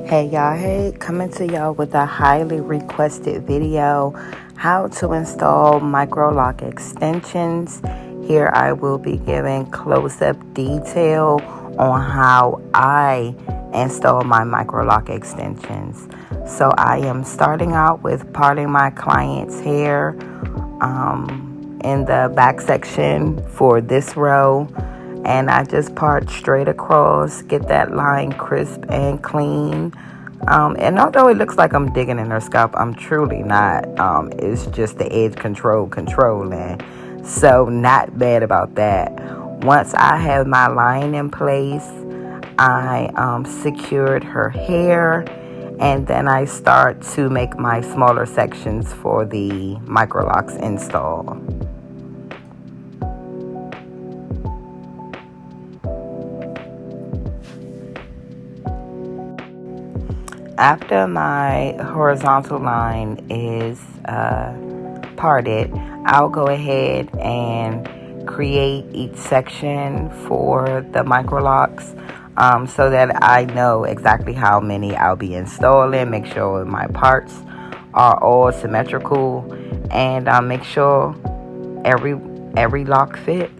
Hey y'all, hey, coming to y'all with a highly requested video, how to install Microloc extensions. Here I will be giving close-up detail on how I install my Microloc extensions. So I am starting out with parting my client's hair in the back section for this row. And I just part straight across, get that line crisp and clean. And although it looks like I'm digging in her scalp, I'm truly not. It's just the edge controlling. So not bad about that. Once I have my line in place, I secured her hair, and then I start to make my smaller sections for the Microlocs install. After my horizontal line is parted, I'll go ahead and create each section for the Microlocs so that I know exactly how many I'll be installing, make sure my parts are all symmetrical, and make sure every lock fits.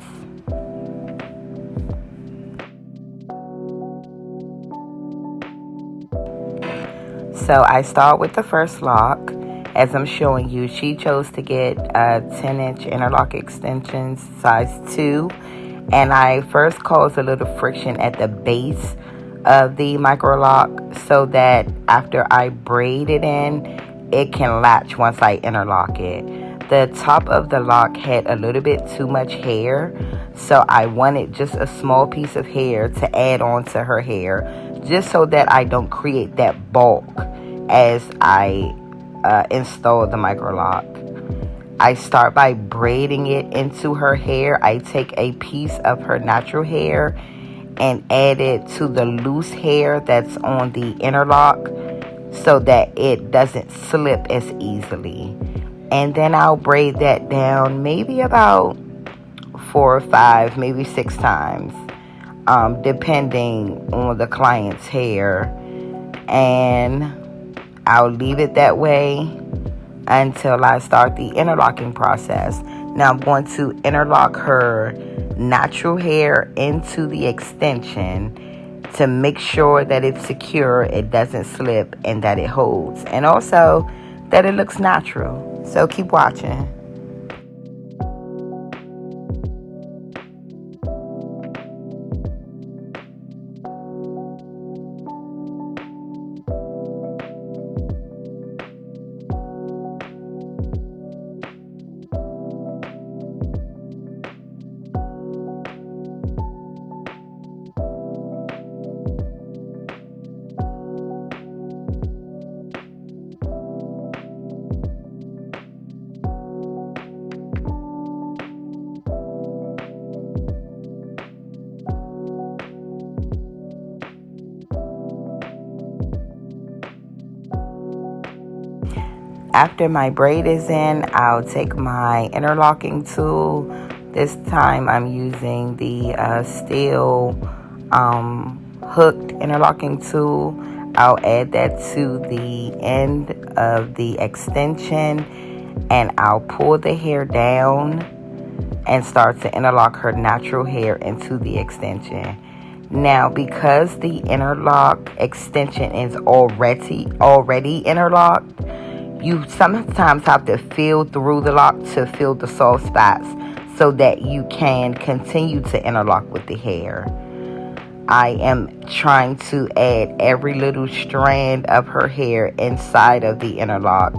So I start with the first lock. As I'm showing you, she chose to get 10-inch interlock extensions, size 2. And I first cause a little friction at the base of the Microloc so that after I braid it in, it can latch once I interlock it. The top of the lock had a little bit too much hair, so I wanted just a small piece of hair to add on to her hair, just so that I don't create that bulk as I install the Microloc. I start by braiding it into her hair. I take a piece of her natural hair and add it to the loose hair that's on the interlock so that it doesn't slip as easily. And then I'll braid that down maybe about 4 or 5, maybe 6 times, depending on the client's hair. And I'll leave it that way until I start the interlocking process. Now I'm going to interlock her natural hair into the extension to make sure that it's secure, it doesn't slip, and that it holds. And also that it looks natural. So keep watching. After my braid is in, I'll take my interlocking tool. This time I'm using the steel hooked interlocking tool. I'll add that to the end of the extension, and I'll pull the hair down and start to interlock her natural hair into the extension. Now, because the interlock extension is already interlocked, you sometimes have to feel through the lock to feel the soft spots so that you can continue to interlock with the hair. I am trying to add every little strand of her hair inside of the interlock,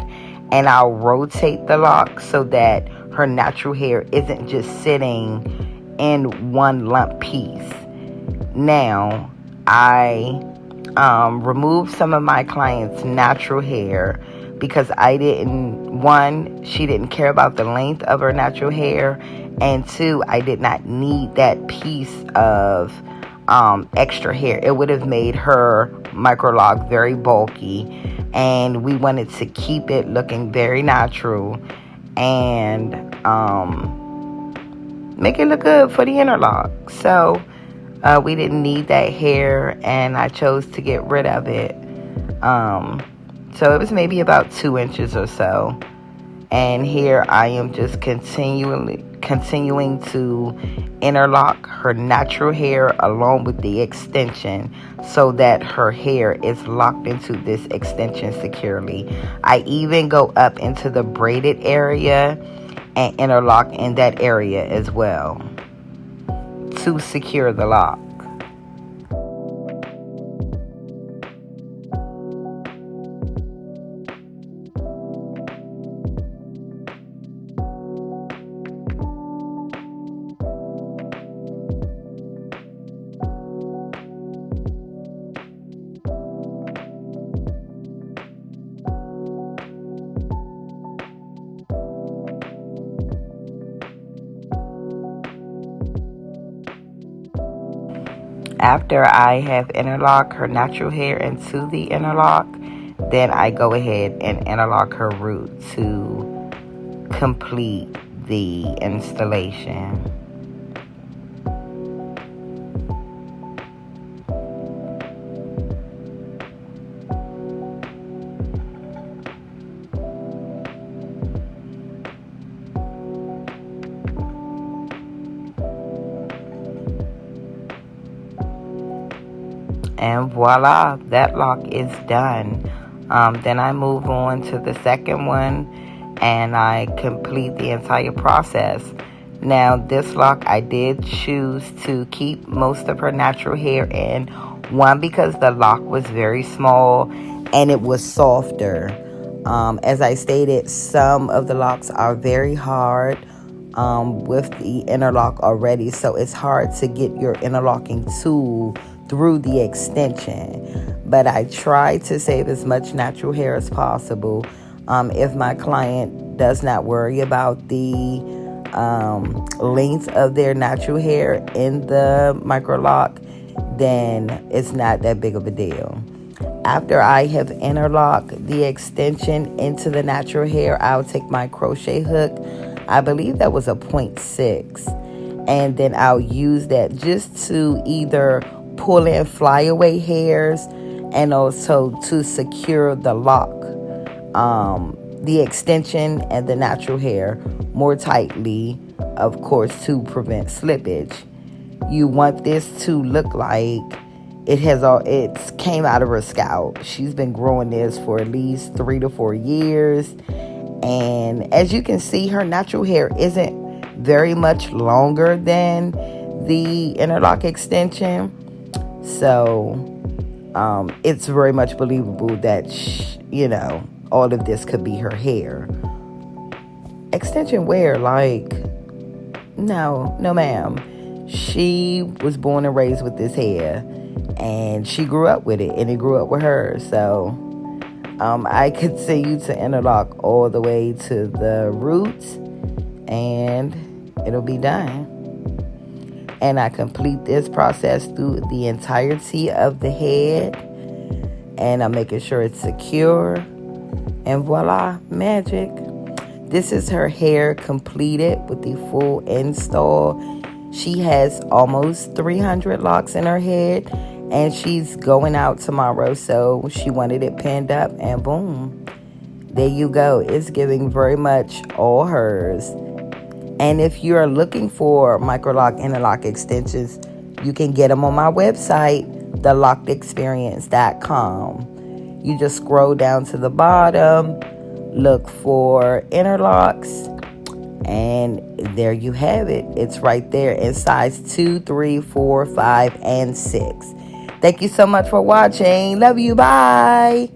and I'll rotate the lock so that her natural hair isn't just sitting in one lump piece. Now, I removed some of my client's natural hair because she didn't care about the length of her natural hair, and 2, I did not need that piece of extra hair. It would have made her Microloc very bulky, and we wanted to keep it looking very natural and make it look good for the interlock. So we didn't need that hair, and I chose to get rid of it. So it was maybe about 2 inches or so. And here I am just continuing to interlock her natural hair along with the extension so that her hair is locked into this extension securely. I even go up into the braided area and interlock in that area as well to secure the lock. After I have interlocked her natural hair into the interlock, then I go ahead and interlock her root to complete the installation. And voila, that lock is done. Then I move on to the second one and I complete the entire process. Now this lock, I did choose to keep most of her natural hair in. One, because the lock was very small and it was softer. As I stated, some of the locks are very hard with the interlock already, so it's hard to get your interlocking tool through the extension. But I try to save as much natural hair as possible. If my client does not worry about the length of their natural hair in the microlock, then it's not that big of a deal. After I have interlocked the extension into the natural hair, I'll take my crochet hook. I believe that was a 0.6. And then I'll use that just to either pull in flyaway hairs and also to secure the lock, the extension and the natural hair more tightly, of course, to prevent slippage. You want this to look like it came out of her scalp. She's been growing this for at least 3 to 4 years. And as you can see, her natural hair isn't very much longer than the interlock extension. So it's very much believable that, all of this could be her hair. Extension wear, no ma'am. She was born and raised with this hair, and she grew up with it, and it grew up with her. So I continue to interlock all the way to the roots, and it'll be done. And I complete this process through the entirety of the head, and I'm making sure it's secure, and voila, magic. This is her hair completed with the full install. She has almost 300 locks in her head, and she's going out tomorrow, so she wanted it pinned up, and boom, there you go. It's giving very much all hers. And if you're looking for Microloc Interlock Extensions, you can get them on my website, thelockedexperience.com. You just scroll down to the bottom, look for interlocks, and there you have it. It's right there in size 2, 3, 4, 5, and 6. Thank you so much for watching. Love you. Bye.